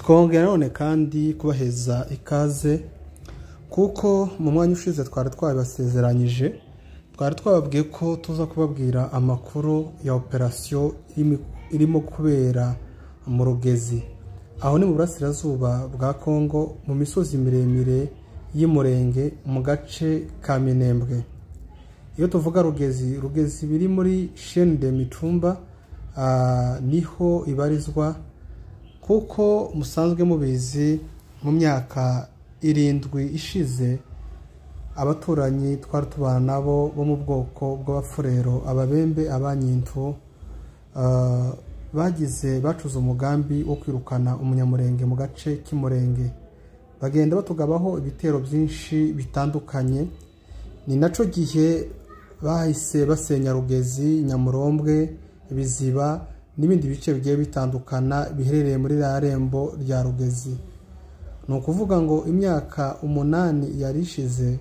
twongera none kandi kubaheza ikaze kuko mu mwanya ushize twari twabasezeranyije twari twababwiye ko tuza kubabwira amakuru ya operation irimo kubera mu Rugezi aho ni mu burasirazuba bwa Kongo mu misozi miremire y'Umurenge mu gace ka Minembwe. Iyo tuvuga Rugezi biri muri chaîne de Mitumba niho ibarizwa kuko musanzwe mubizi mu myaka 7 ishize abaturanyi twari tubana nabo bo mu bwoko bw'abafurero ababembe abanyintu bacuze umugambi wo kwirukana umunyamurenge mu gace k'Imurenge bagenda batugabaho ibitero byinshi bitandukanye. Ni naco gihe bahise basenya Rugezi, Nyamurombwe, Biziba n'ibindi bice bigiye bitandukana biherereye muri Rembo rya Rugezi. No kuvuga ngo imyaka 8 yarishize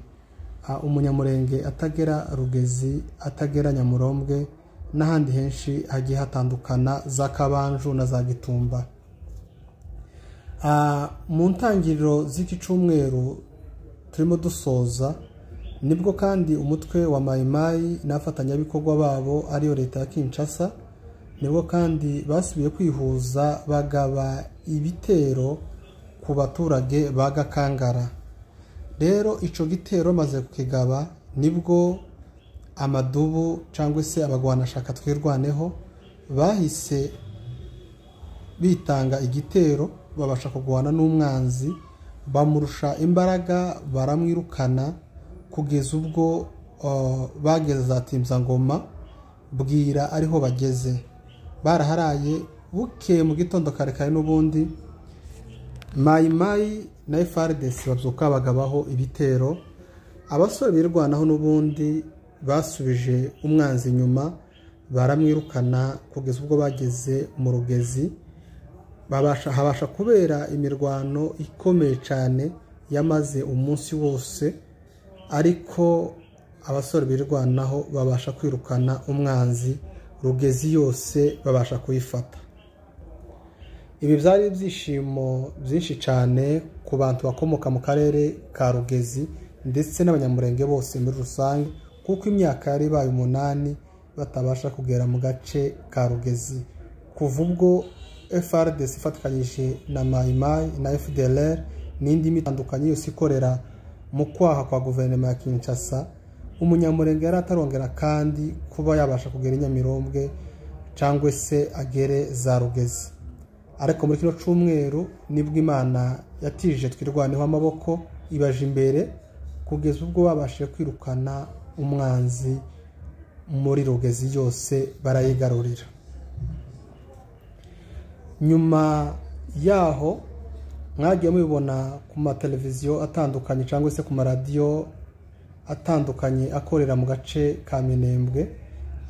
umunyamurenge atagera Rugezi, atagera Nyamurombwe n'ahandi henshi hagiye hatandukana za Kabanju na za Gitumba. Mu ntangiriro z'iki cyumweru turimo dusoza nibwo kandi umutwe wa Mayimayi n'abafatanyabikorwa babo ariyo leta ya Kinshasa nibwo kandi basubiye kwihuza bagaba ibitero ku baturage bagakangara. Rero ico gitero maze kukigaba nibwo amadubu cyangwa se abagwanashaka twirwaneho bahise bitanga igitero babasha kugwana n'umwanzi bamurusha imbaraga baramwirukana kugeza ubwo bageze za Timzangoma bwira ariho bageze. Baraharaye buke mu gitondo karekare n'ubundi Mayimayi na FARDC babyuka bagabaho ibitero. Abasore birwanaho n'ubundi basubije umwanzi nyuma baramwirukana kugeza ubwo bageze mu Rugezi. Habasha kubera imirwano ikomeye cyane yamaze umunsi wose, ariko abasore birwanaho babasha kwirukana umwanzi Rugezi yose babasha kuyifata. Ibi byari ibyishimo byinshi cyane ku bantu bakomoka mu karere ka Rugezi ndetse n'abanyamurenge bose muri rusange kuko imyaka yari baye 8 batabasha kugera mu gace ka Rugezi. Kuva ubwo FARDC ifatikanyije na Mayimayi na FDLR n'indi mitandukanye yose ikorera mu kwaha kwa guverinoma ya Kinshasa, umunyamurenge yari atarongera kandi kuba yabasha kugera Nyamirombwe cyangwa se agere za Rugezi. Ariko muri kino cyumweru nibwo Imana yatije twirwaneho amaboko ibaje imbere kugeza ubwo babashije kwirukana umwanzi muri Rugezi yose barayigarurira. Nyuma yaho mwagiye mubibona ku mateleviziyo atandukanye cyangwa se ku maradiyo atandukanye akorera mu gace ka Minembwe,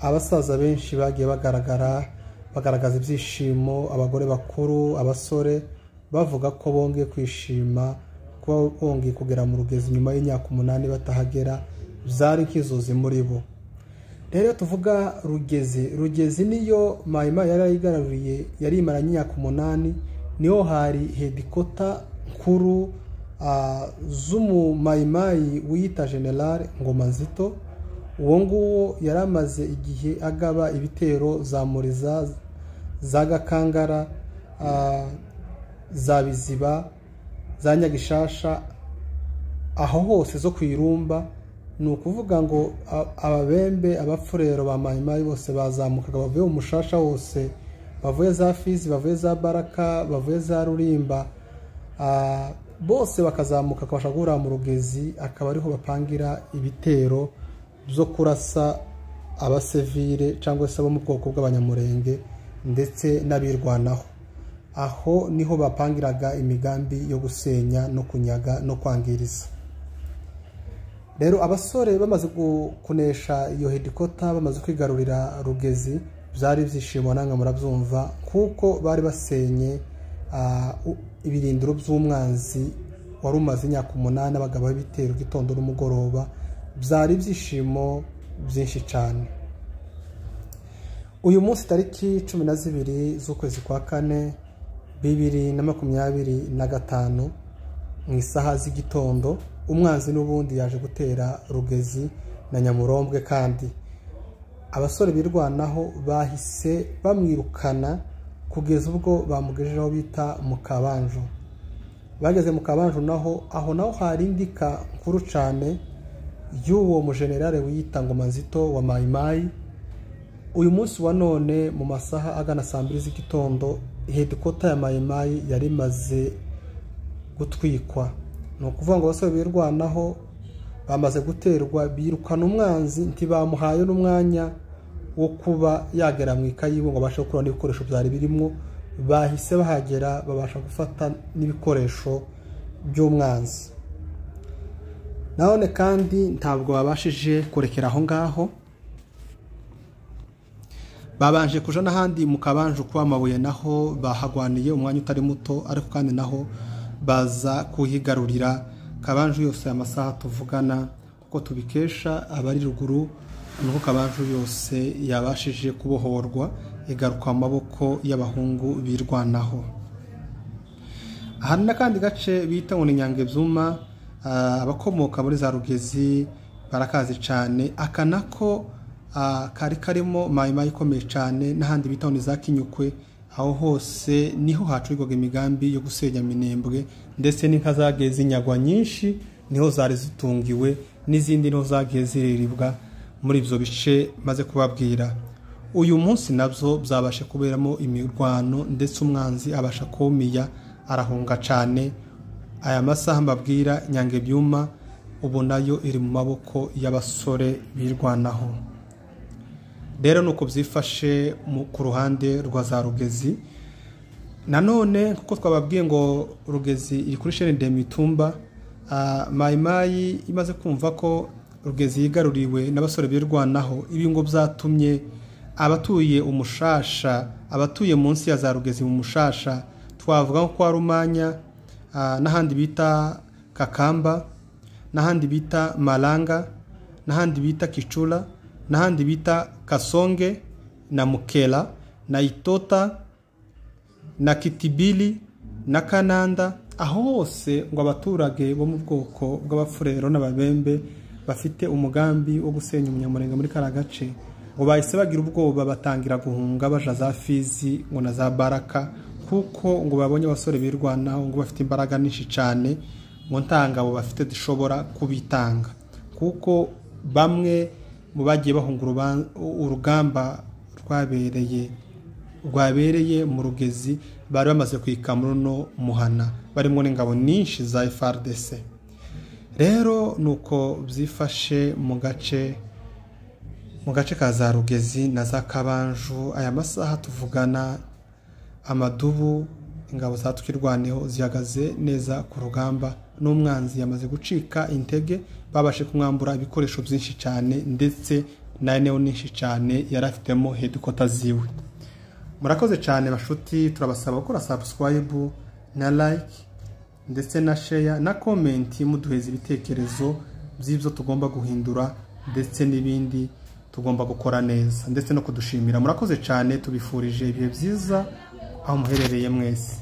abasaza benshi bagiye bagaragaza ibyishimo, abagore bakuru, abasore bavuga ko bongeye kwishima kuba bongeye kugera mu Rugezi nyuma y'imyaka 8 batahagera, byari nk'izozi muri bo. Rero tuvuga Rugezi niyo Mayimayi yari yigaruriye yari imaranye imyaka 8, niho hari headquarter nkuru z'umu Mayimayi wiyita General Ngoma Nzito. Uwo nguwo yaramaze igihe agaba ibitero za Muriza, za Gakangara, za Biziba, za Nyagishasha, aho hose zo kwirumba. Ni ukuvuga ngo ababembe abafurero ba Mayimayi bose bazamukaga bavuye mu Mushasha hose, bavuye za Fizi, bavuye za Baraka, bavuye za Rurimba, bose bakazamuka kabasha guhura mu Rugezi, akaba ariho bapangira ibitero byo kurasa abasivile cyangwa se abo mu bwoko bw'abanyamurenge ndetse n'abirwanaho. Aho niho bapangiraga imigambi yo gusenya no kunyaga no kwangiriza. Rero abasore bamaze kunesha iyo headquarter, bamaze kwigarurira Rugezi, byari ibyishimo namwe murabyumva kuko bari basenye ibirindiro by'umwanzi wari umaze imyaka 8 abagabo b'ibitero gitondo n'umugoroba. Byari ibyishimo byinshi cyane. Uyu munsi tariki 12 z'ukwezi kwa 4 2025 mu isaha z'igitondo umwanzi n'ubundi yaje gutera Rugezi na Nyamurombwe, kandi abasore birwanaho bahise bamwirukana kugeza ubwo bamugejejeho bita mu Kabanjo. Bageze mu Kabanjo naho hari indika nkuru cyane y'uwo mujenerale wiyita Ngoma Nzito wa Mai Mai. Uyu munsi wa none mu masaha agana saa 2 z'igitondo headquarter ya Mai Mai yari maze gutwikwa. No kuvuga ngo abasore birwanaho bamaze guterwa, birukana umwanzi ntibamuhaye n'umwanya wo kuba yagera mu ikayi ngo babashe gukora n'ibikoresho byari birimo. Bahise bahagera babasha gufata n'ibikoresho by'umwanzi. None kandi ntabwo babashije kurekera aho ngaho, babanje kuja n'ahandi mu Kabanjo kwa Mabuye, naho bahagwaniye umwanya utari muto, ariko kandi naho baza kuhigarurira Kabanjo yose amasaha tuvugana, kuko tubikesha abari ruguru nuko Kabanjo yose yabashije kubohorwa igaruka mu maboko y'abahungu birwanaho. Aha n'akandi gace bita ngo ni Nyangebyuma, abakomoka muri za Rugezi barakazi cyane. Aka nako kari karimo Mai Mai ikomeye cyane, n'ahandi bita ngo ni za Kinyukwe. Aho hose niho hacurigwaga imigambi yo gusenya Minembwe, ndetse n'inka zagiye zinyagwa nyinshi niho zari zitungiwe, n'izindi niho zagiye ziriribwa muri ibyo bice maze kubabwira. Uyu munsi nabyo byabashe kuberamo imirwano, ndetse umwanzi abasha kumiya arahunga cyane. Aya masaha mbabwira Nyangebyuma ubu nayo iri mu maboko y'abasore birwanaho. Rero nuko byifashe ku ruhande rwa za Rugezi. Nanone kuko twababwiye ngo Rugezi iri kuri chaîne de Mitumba, Mai Mai imaze kumva ko Rugezi yigaruriwe n'abasore birwanaho, ibi ngo byatumye abatuye Umushasha, abatuye munsi ya za Rugezi mu Mushasha, twavuga nko kwa Rumanya, n'ahandi bita Kakamba, n'ahandi bita Malanga, n'ahandi bita Kicula, n'ahandi bita Kasonge na Mukela na Itota na Kitibili na Kananda. Aho hose ngo abaturage bo mu bwoko bw'abafurero n'ababembe bafite umugambi wo gusenya Umunyamurenge muri kara gace, ngo bahise bagira ubwoba batangira guhunga baja za Fizi ngo na za Baraka, kuko ngo babonye abasore birwanaho ngo bafite imbaraga nyinshi cyane, ngo ntangabo bafite zishobora kubitanga, kuko bamwe mu bagiye bahunga urugamba rwabereye mu Rugezi bari bamaze kwikamura no Muhana, barimo n'ingabo nyinshi za FARDC. Rero nuko byifashe mu gace ka za Rugezi na za Kabanjo. Aya masaha tuvugana Amadubu, ingabo zatukirwaneho zihagaze neza ku rugamba, n'umwanzi yamaze gucika intege, babashe kumwambura ibikoresho byinshi cyane, ndetse na neo nyinshi cyane yarafitemo headquarter ziwe. Murakoze cyane bashuti, turabasaba gukora subscribe na like ndetse na share na comment, muduheza ibitekerezo by'ibyo tugomba guhindura, ndetse n'ibindi tugomba gukora neza, ndetse no kudushimira. Murakoze cyane, tubifurije ibihe byiza aho muherereye mwese.